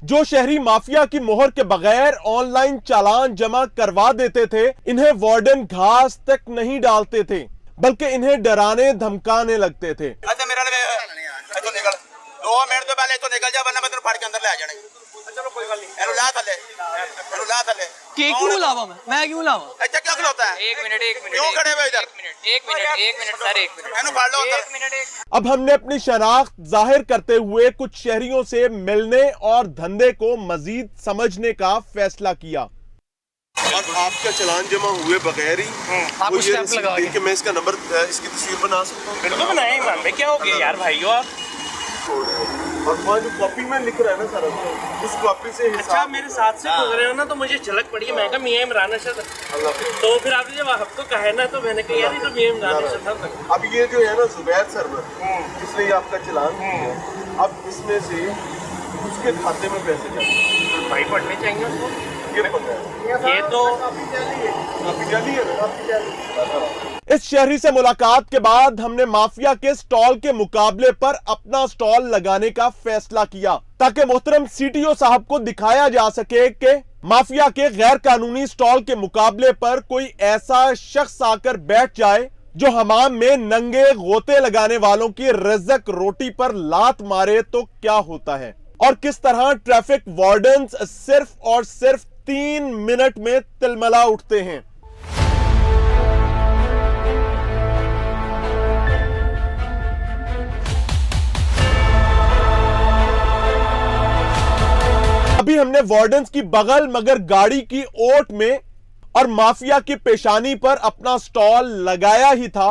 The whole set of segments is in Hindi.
जो शहरी माफिया की मोहर के बगैर ऑनलाइन चालान जमा करवा देते थे, इन्हें वार्डन घास तक नहीं डालते थे, बल्कि इन्हें डराने धमकाने लगते थे। अच्छा मेरा तो निकल 2 मिनट तो पहले तो निकल जा, वरना मैं तेरे फाड़ के अंदर ले आ जाने। चलो कोई बात नहीं, एनु ला थले के क्यों लावा मैं क्यों लावा? अच्छा क्या खलोता है? 1 मिनट क्यों खड़े हुए इधर? 1 मिनट सर 1 मिनट एनु फाड़ लो अंदर। 1 मिनट अब हमने अपनी शनाख्त जाहिर करते हुए कुछ शहरियों से मिलने और धंधे को मजीद समझने का फैसला किया। और आपका चालान जमा हुए बगैर ही आपको स्टैंप लगा के मैं इसका नंबर, इसकी तस्वीर बना सकता हूँ? बिल्कुल बनाए इमाम भाई, क्या हो गया यार भाइयों आप? और वहाँ जो कॉपी में लिख रहा है ना सर, उस कॉपी से अच्छा मेरे साथ से गुजरे हो ना, तो मुझे झलक पड़ी। मैं कहा मियां इमरान अरशद, तो फिर आपने जब आपको कहा है ना, तो मैंने कहा यार ये तो मियां इमरान अरशद था। अब ये जो है ना जुबैर सरवर, जिसने ये आपका चालान किया, अब इसमें से उसके खाते में पैसे जाए, भाई पढ़ने चाहिए उसको, ये पता है। ये तो काफी जाली है ना। इस शहरी से मुलाकात के बाद हमने माफिया के स्टॉल के मुकाबले पर अपना स्टॉल लगाने का फैसला किया, ताकि मोहतरम सीटीओ साहब को दिखाया जा सके कि माफिया के गैर कानूनी स्टॉल के मुकाबले पर कोई ऐसा शख्स आकर बैठ जाए जो हमाम में नंगे गोते लगाने वालों की रिज़्क रोटी पर लात मारे तो क्या होता है, और किस तरह ट्रैफिक वार्डन्स सिर्फ और सिर्फ 3 मिनट में तिलमिला उठते हैं। अभी हमने वार्डन्स की बगल मगर गाड़ी की ओट में और माफिया की पेशानी पर अपना स्टॉल लगाया ही था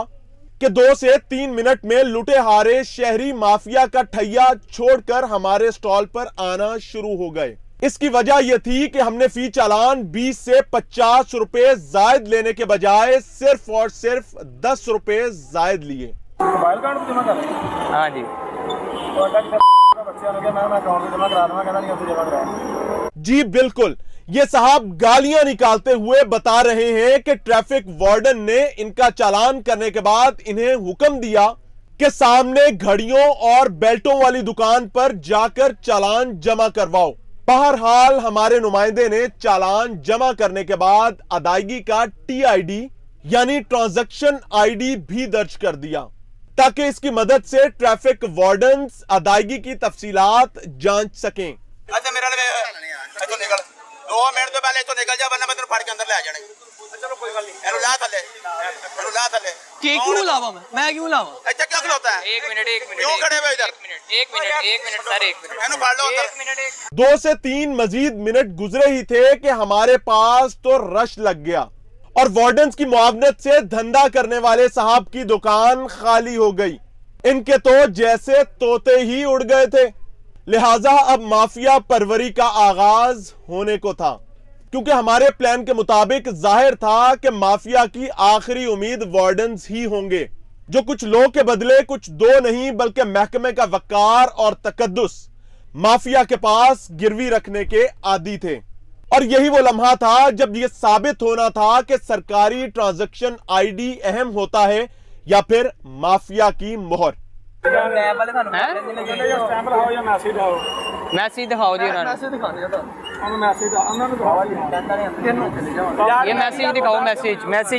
कि 2 से 3 मिनट में लुटे हारे शहरी माफिया का ठैया छोड़कर हमारे स्टॉल पर आना शुरू हो गए। इसकी वजह यह थी कि हमने फी चालान 20 से 50 रुपए जायद लेने के बजाय सिर्फ और सिर्फ 10 रुपए जायद लिए। मोबाइल कार्ड जमा कर। हाँ जी जी बिल्कुल, ये साहब गालियां निकालते हुए बता रहे हैं कि ट्रैफिक वार्डन ने इनका चालान करने के बाद इन्हें हुक्म दिया कि सामने घड़ियों और बेल्टों वाली दुकान पर जाकर चालान जमा करवाओ। बहरहाल हमारे नुमाइंदे ने चालान जमा करने के बाद अदायगी का TID यानी ट्रांजैक्शन ID भी दर्ज कर दिया, ताकि इसकी मदद से ट्रैफिक वार्डन्स अदायगी की तफसीलात जांच सकें। अच्छा मेरा तो निकल 2 मिनट तो पहले तो निकल जा, वरना मैं तेरे फाड़ के अंदर ले आ जाने। चलो कोई बात नहीं, एनु ला थले के क्यों लावा मैं क्यों लावा? अच्छा क्या खलोता है? 1 मिनट क्यों खड़े हुए इधर? 1 मिनट सर 1 मिनट एनु फाड़ लो अंदर। 1 मिनट 2 से 3 मजीद मिनट गुजरे ही थे कि हमारे पास तो रश लग गया और वार्डन्स की मुआवनत से धंधा करने वाले साहब की दुकान खाली हो गई। इनके तो जैसे तोते ही उड़ गए थे। लिहाजा अब माफिया परवरी का आगाज होने को था, क्योंकि हमारे प्लान के मुताबिक जाहिर था कि माफिया की आखिरी उम्मीद वार्डन्स ही होंगे, जो कुछ लोगों के बदले कुछ 2 नहीं बल्कि महकमे का वकार और तकद्दुस माफिया के पास गिरवी रखने के आदी थे। और यही वो लम्हा था जब यह साबित होना था कि सरकारी ट्रांजैक्शन ID अहम होता है या फिर माफिया की मोहर। मैसेज दिखाओ जी उन्होंने, ये मैसेज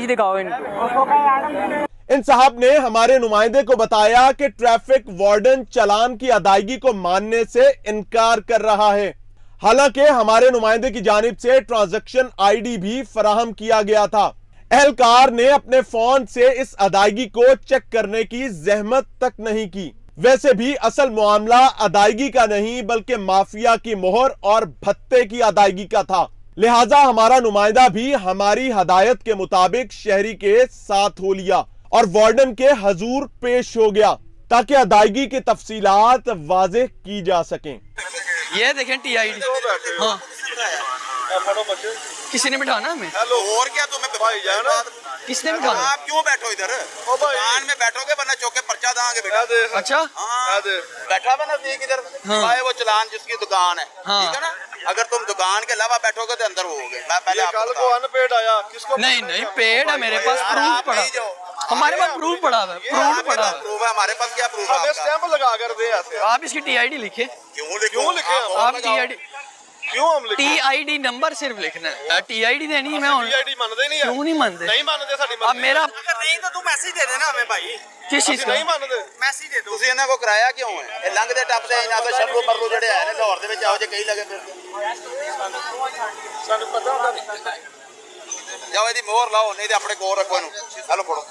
दिखाओ इनको। इन साहब ने हमारे नुमाइंदे को बताया कि ट्रैफिक वार्डन चालान की अदायगी को मानने से इनकार कर रहा है, हालांकि हमारे नुमाइंदे की जानिब से ट्रांजैक्शन ID भी फराहम किया गया था। एहलकार ने अपने फोन से इस अदायगी को चेक करने की जहमत तक नहीं की। वैसे भी असल मामला अदायगी का नहीं बल्कि माफिया की मोहर और भत्ते की अदायगी का था। लिहाजा हमारा नुमाइंदा भी हमारी हदायत के मुताबिक शहरी के साथ हो लिया और वार्डन के हजूर पेश हो गया, ताकि अदायगी की तफसीलात वाज़ेह की जा सकें। ये देखें TID। हाँ किसी ने बिठाना हमें? हेलो और क्या तुम्हें भाई जाना? किसने बिठाना? आप क्यों बैठो इधर? दुकान में बैठोगे वरना चौके पर्चा दांगे बेटा। अच्छा हाँ बैठा बना देख इधर। भाई वो चलान जिसकी दुकान है, ठीक है ना? अगर तुम दुकान के अलावा बैठोगे तो अंदर होगे। मैं पहले कल को अनपेड आया, किसको? नहीं पेड है मेरे पास, प्रूफ पड़ा, हमारे पास प्रूफ पड़ा है, प्रूफ पड़ा है। प्रूफ है हमारे पास, क्या प्रूफ है? हमें स्टैंप लगा कर दे ऐसे। आप इसकी TID लिखे। क्यों लिखे? आप TID क्यों हम लिखते TID नंबर सिर्फ लिखना है, TID देनी है मैं TID मानते नहीं क्यों नहीं मानते? नहीं मानते साडी अब मेरा अगर नहीं तो तू मैसेज दे देना हमें भाई किस चीज का नहीं मानते ਮੈਸੇਜ ਦੇ ਦੋ ਤੁਸੀਂ ਇਹਨਾਂ ਕੋ ਕਰਾਇਆ ਕਿਉਂ ਹੈ ਇਹ ਲੰਘਦੇ ਟੱਪਦੇ ਇਹਨਾਂ ਦਾ ਸ਼ਰਲੋ ਪਰਲੋ ਜਿਹੜੇ ਆਏ ਨੇ ਲਾਹੌਰ ਦੇ ਵਿੱਚ ਆਓ ਜੇ ਕਈ ਲੱਗੇ ਫਿਰ ਸਾਨੂੰ ਪਤਾ ਹੁੰਦਾ ਜਾਓ ਇਹਦੀ ਮੋਹਰ ਲਾਓ ਨਹੀਂ ਤੇ ਆਪਣੇ ਕੋਲ ਰੱਖੋ ਇਹਨੂੰ ਹਲੋ ਫੜੋ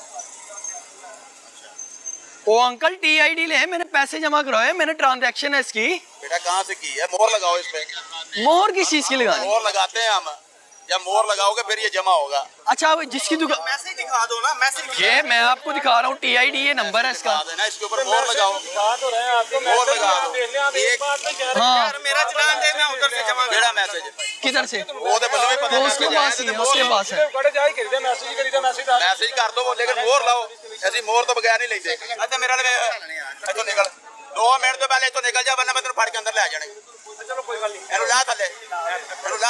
ओ अंकल TID ले मैंने पैसे जमा करवाए, मैंने ट्रांजैक्शन है इसकी। बेटा कहाँ से की है मोहर लगाओ इस पे मोहर किस चीज की लगानी? मोहर लगाते हैं हम जब मोहर लगाओगे फिर ये जमा होगा अच्छा वो जिसकी दुकान मैसेज दिखा दो ना मैसेज ये मैं आपको दिखा रहा हूँ TID ये नंबर है इसका। देना इसके ऊपर मोहर लगाओ तो रहे हैं आपको मोहर लगा दो एक बात में कह रहे हाँ यार मेरा चलान दे मैं उधर से जमा केड़ा मैसेज किधर से? वो तो बंदे में पता वो उसके पास ही है, उसके पास है। बड़े जाई करीदा मैसेज मैसेज कर दो लेकिन मोहर लाओ ऐसी मोहर तो बगैर नहीं लेते अच्छा मेरा इथों निकल 2 मिनट तो पहले इथों निकल जा वरना मैं तेरे फाड़ के अंदर ले आ जाने चलो कोई गल नहीं ਇਹਨੂੰ ਲਾ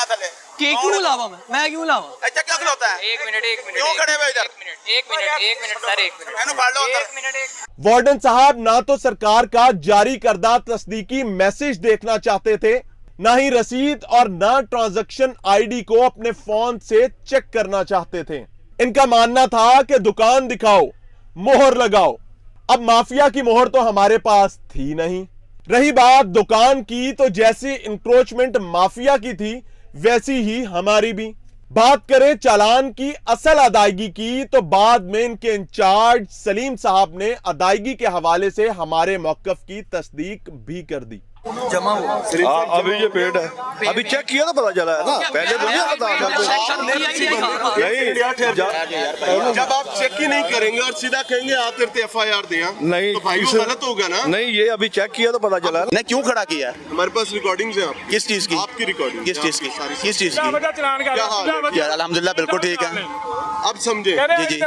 ਥੱਲੇ कि क्यों लावा मैं क्यों लावा? ਇੱਥੇ ਕਿਉਂ ਖਲੋਤਾ ਹੈ एक मिनट क्यों खड़े हुए इधर एक मिनट सर एक मिनट ਇਹਨੂੰ ਫੜ ਲਓ ਅੰਦਰ एक मिनट वार्डन साहब ना तो सरकार का जारी करदा तस्दीकी मैसेज देखना चाहते थे, ना ही रसीद और ना ट्रांजैक्शन आईडी को अपने फोन से चेक करना चाहते थे। इनका मानना था कि दुकान दिखाओ, मोहर लगाओ। अब माफिया की मोहर तो हमारे पास थी नहीं। रही बात दुकान की, तो जैसी इंक्रोचमेंट माफिया की थी वैसी ही हमारी भी। बात करें चालान की असल अदायगी की, तो बाद में इनके इंचार्ज सलीम साहब ने अदायगी के हवाले से हमारे मौकफ की तस्दीक भी कर दी। जमा हुआ अभी ये पेड है, अभी चेक किया तो पता चला है ना, पहले तो नहीं पता नहीं जब आप चेक ही नहीं करेंगे और सीधा कहेंगे आप तेरे FIR दिया नहीं तो भाई वो गलत होगा ना। नहीं ये अभी चेक किया तो पता चला है। नहीं क्यों खड़ा किया हमारे पास रिकॉर्डिंग्स हैं आप किस चीज की आपकी रिकॉर्डिंग किस चीज की किस चीज की क्या हाल है? यार अल्हम्दुलिल्लाह बिल्कुल ठीक है अब समझे जी जी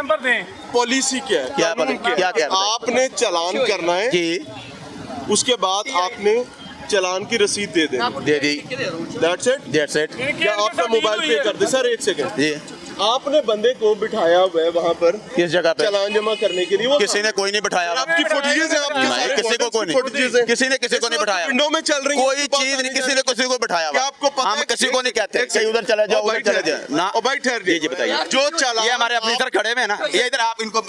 पॉलिसी क्या है क्या कानून क्या क्या आपने चालान करना है जी उसके बाद आपने चालान की रसीद दे देनी दे दी दैट्स इट क्या आपका मोबाइल पे कर दे सर एक सेकंड जी आपने बंदे को बिठाया हुआ है वहाँ पर किस जगह पे चालान जमा करने के लिए वो किसी ने कोई नहीं बिठाया आपकी फुटेजेस है आपके नहीं, सारे किसी को कोई फुटेजेस नहीं है किसी ने किसी को नहीं बिठाया विंडो में चल रही है कोई चीज नहीं किसी ने किसी को बिठाया क्या आपको पता हम है किसी को नहीं कहते एक कहीं सेकंड। उधर चले जाओ ओ भाई उधर चले ठहर जाओ ना ओ भाई ठहर जी जी बताइए जो चालान ये हमारे अपने सर खड़े हुए हैं ना ये इधर आप इनको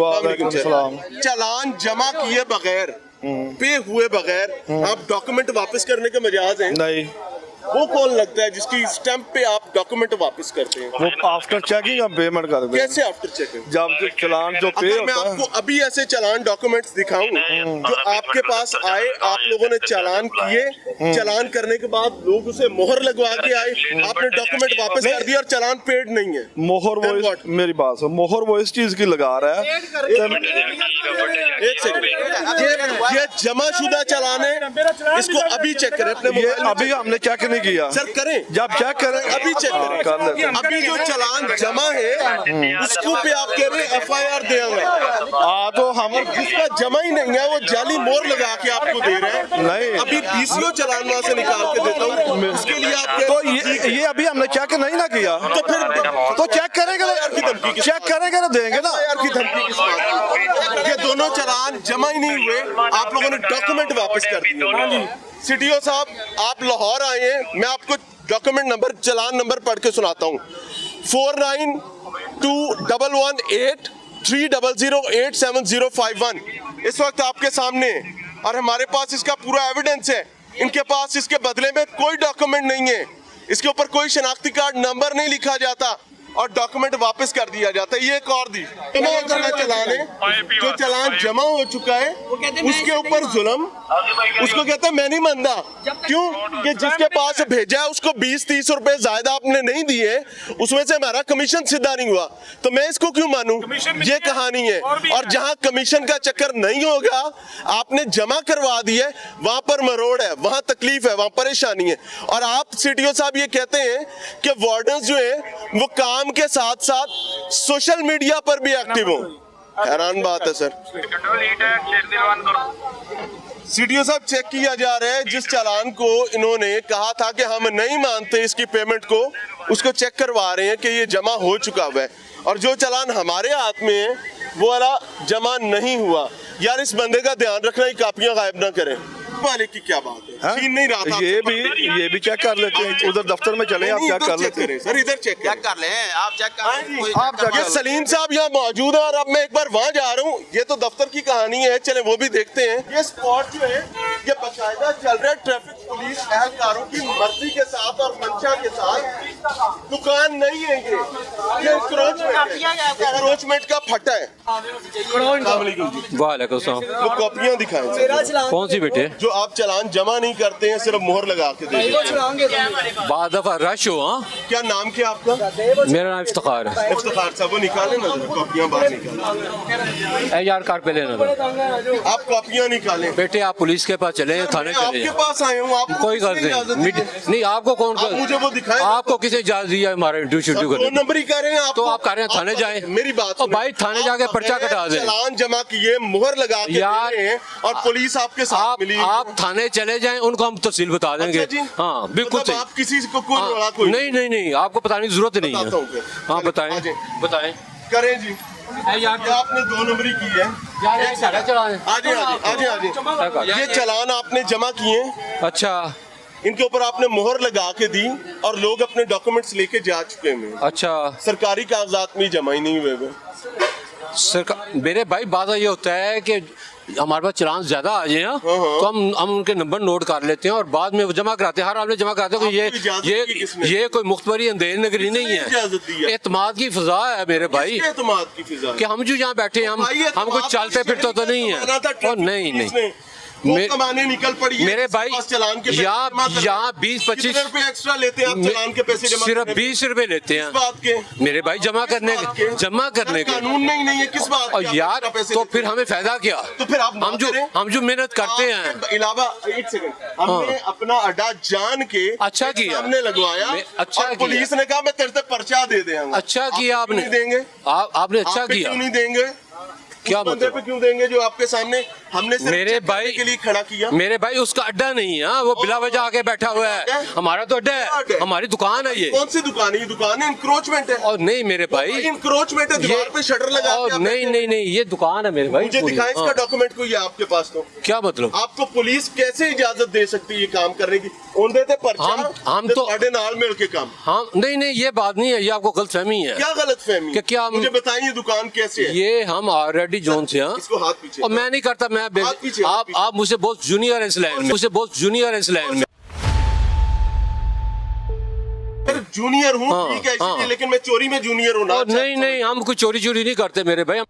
वालेकुम सलाम। चालान जमा किए बगैर पे हुए बगैर आप डॉक्यूमेंट वापस करने के मजाज हैं नहीं वो कौन लगता है जिसकी स्टैंप पे आप डॉक्यूमेंट वापस करते हैं वो आफ्टर चेकिंग हम पेमेंट कर दें। कैसे आफ्टर चेकिंग जब चलान जो पे अगर मैं होता आपको है अभी ऐसे चालान डॉक्यूमेंट्स दिखाऊं जो आपके पास आए आप लोगों ने चालान किए चालान करने के बाद लोग उसे मोहर लगवा के आए आपने डॉक्यूमेंट वापस कर दिया और चालान पेड नहीं है मोहर Then वो what? मेरी बात सुन, मोहर वो इस चीज की लगा रहा है एक सेकंड ये जमाशुदा चालान है इसको अभी चेक करें अपने ये मोबाइल में अभी हमने चेक नहीं किया सर करें जब चेक करें अभी चेक हाँ, कर करें लेते हैं। अभी जो चालान जमा है उसको पे आप कह रहे हैं FIR देंगे तो हम जिसका जमा ही नहीं है वो जाली मोहर लगा के आपको दे रहे हैं नहीं। अभी DCO चालान वहां से निकाल के देता हूँ उसके लिए आप कह तो रहे हैं, ये अभी हमने चेक नहीं ना किया तो फिर तो चेक करेंगे FIR की धमकी किस चेक करेंगे ना देंगे ना। FIR की धमकी किस बात की ये दोनों चालान जमा ही नहीं हुए आप लोगों ने डॉक्यूमेंट वापस कर दिए CTO साहब आप लाहौर आए हैं मैं आपको डॉक्यूमेंट नंबर चालान नंबर पढ़ के सुनाता हूँ 49211830087051 इस वक्त आपके सामने है और हमारे पास इसका पूरा एविडेंस है इनके पास इसके बदले में कोई डॉक्यूमेंट नहीं है इसके ऊपर कोई शनाख्ती कार्ड नंबर नहीं लिखा जाता और डॉक्यूमेंट वापस कर दिया जाता है ये एक और दी जमा करना चालान है जो चालान जमा हो चुका है उसके ऊपर जुल्म उसको कहते हैं मैं नहीं मानता क्यों कि जिसके पास भेजा है उसको 20-30 रुपए ज्यादा आपने नहीं दिए उसमें से हमारा कमीशन सीधा नहीं हुआ तो मैं इसको क्यों मानूं ये कहानी है और जहां कमीशन का चक्कर नहीं होगा आपने जमा करवा दिया वहां पर मरोड़ है वहां तकलीफ है वहां परेशानी है और आप CTO साहब ये कहते हैं कि वार्डन्स जो है वो काम के साथ साथ सोशल मीडिया पर भी एक्टिव हो हैरान बात है सर CTO साहब चेक किया जा रहा है जिस चालान को इन्होंने कहा था कि हम नहीं मानते इसकी पेमेंट को उसको चेक करवा रहे हैं कि ये जमा हो चुका हुआ है और जो चालान हमारे हाथ में है वो वाला जमा नहीं हुआ यार इस बंदे का ध्यान रखना ही कापियां गायब ना करें वाले की क्या बात है? हाँ? छीन नहीं रहा था। ये भी चेक कर लेते हैं, उधर दफ्तर में चले आप नहीं, चेक इधर कर लेते हैं। करें सर, इधर चेक चेक कर लें, आप चेक कर लें। आप चेक ये कर सलीम साहब यहाँ मौजूद है और अब मैं एक बार वहाँ जा रहा हूँ। ये तो दफ्तर की कहानी है, चले वो भी देखते हैं। ये स्पॉट जो है ये बाकायदा चल रहा है ट्रैफिक पुलिस एहलकारों की मर्जी के साथ और मंशा के साथ। दुकान नहीं है ये इंक्रोचमेंट का फटा है। वालेकुम सलाम। वो कॉपियाँ दिखाएं सर। कौन सी बेटे? जो आप चालान जमा नहीं करते हैं, सिर्फ मोहर लगा के देते हैं। बाद दफा रश हो। हाँ, क्या नाम क्या आपका? मेरा नाम इफ्तिखार है। इफ्तिखार साहब, वो निकाले ना जरा, कॉपियाँ बाहर निकालें। ए यार कार्ड पे लेना था। आप कॉपियाँ निकालें। बेटे आप पुलिस के पास चले, थाने चले आपके पास आए हूँ, आप कोई गल नहीं। नहीं आपको कौन आप मुझे वो दिखाएं। आपको किसी इजाजत दी है हमारा इंटरव्यू दो करने? नंबर ही कर रहे हैं आप, तो आप कह रहे हैं थाने जाएं। मेरी बात और भाई थाने जाके पर्चा कटा दें। चालान जमा किए, मुहर लगा के यार, दे रहे हैं और पुलिस आपके साथ मिली। आप थाने चले जाएं, उनको हम तफसील बता देंगे। अच्छा जी? हाँ बिल्कुल मतलब सही। आप किसी को कोई हाँ, रोड़ा कोई नहीं आपको बताने की जरूरत नहीं बताता हूँ है। फिर। हाँ बताएं आ जाएं। बताएं करें जी। यार ये आपने दो नंबरी की है। आजे ये चालान आपने जमा किए, अच्छा इनके ऊपर आपने मुहर लगा के दी और लोग अपने डॉक्यूमेंट्स लेके जा चुके हैं। अच्छा सरकारी कागजात में जमा ही नहीं हुए वो। सरकार मेरे भाई बात ये होता है कि हमारे पास चालान ज्यादा आ जाए तो हम उनके नंबर नोट कर लेते हैं और बाद में वो जमा कराते हैं। हर आदमी जमा कराते हैं कि आपको इजाजत दी किसने? ये कोई मुख्तबरी अंधेर नगरी नहीं इजाजत दी है। है? एतमाद की फिजा है मेरे भाई किसके एतमाद की फिजा? कि हम जो यहाँ बैठे हैं हम कुछ चलते फिरते तो नहीं है। और नहीं वो कमाने निकल पड़ी है। मेरे भाई चालान के यहाँ 20-25 रुपए एक्स्ट्रा लेते हैं आप चालान के पैसे जमा सिर्फ करने पे? 20 रुपए लेते किस हैं बात के? मेरे भाई जमा करने के कानून नहीं है, किस बात और के आप यार एक्स्ट्रा पैसे तो लेते फिर हमें फायदा क्या? तो फिर आप हम जो मेहनत करते हैं। आपके अलावा एक सेकंड, हमने अपना अड्डा जान के अच्छा किया। हमने लगवाया। अच्छा और किया। पुलिस ने कहा मैं तेरे से पर्चा दे देंगे। अच्छा किया आप आपने। नहीं देंगे? आपने अच्छा आप पे किया। क्यों नहीं देंगे? क्या उस बंदे मतलब? पे क्यों देंगे जो आपके सामने हमने सिर्फ मेरे चेक करने भाई के लिए खड़ा किया? मेरे भाई उसका अड्डा नहीं है। वो बिला वजह आके बैठा हुआ है। हमारा तो अड्डा है, हमारी दुकान है ये। कौन सी दुकान है? ये दुकान है इंक्रोचमेंट है। और नहीं मेरे भाई इंक्रोचमेंट है, दीवार पे शटर लगा के और आप नहीं बैठे हैं। नहीं ये दुकान है मेरे भाई मुझे पूरी। दिखाएं इसका हाँ। डॉक्यूमेंट कोई है आपके पास? तो क्या मतलब? आपको पुलिस कैसे इजाजत दे सकती है ये काम करने की? उनदे ते पर्चा हम ते तो- ਤੁਹਾਡੇ ਨਾਲ मिल के काम। हाँ नहीं ये बात नहीं है, ये आपको गलतफहमी है। क्या गलत फहमी? कि क्या हम- मुझे बताइए ये दुकान कैसे है? ये हम ऑलरेडी जोन से हैं। इसको हाथ पीछे और मैं नहीं करता, मैं हाथ पीछे, हाथ पीछे। आप मुझसे बहुत जूनियर है इस लाइन में, मुझसे बहुत जूनियर है इस लाइन में। जूनियर हूँ हाँ, ठीक है इसीलिए, हाँ। लेकिन मैं चोरी में जूनियर हूँ ना। और नहीं हम कोई चोरी नहीं करते मेरे भाई।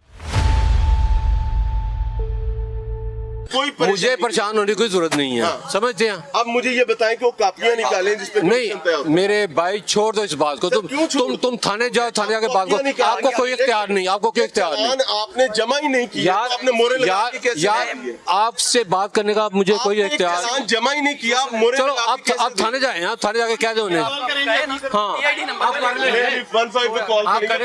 कोई मुझे परेशान होने की कोई जरूरत नहीं है। हाँ। समझते हैं? अब मुझे ये बताएं कि वो कापियां निकालें जिस पे नहीं commission तय होता है। मेरे भाई छोड़ दो इस बात को। सर, क्यों छोड़? तुम थाने जाओ, थाने जाके बात कॉपियां करो। निकाल आपको के कोई इख्तियार नहीं, आपको कोई इख्तियार नहीं। चालान आपने जमा ही नहीं किया तो आपने मोरे लगा के कैसे यार जमा किए? आपसे बात करने का मुझे कोई आपने इख्तियार। चालान जमा ही नहीं किया, आप मोरे चलो लगा के आप थाने जाए, आप थाने जाके कह दो उन्हें। हाँ आप कर लें। 15 पे कॉल आप करेंगे।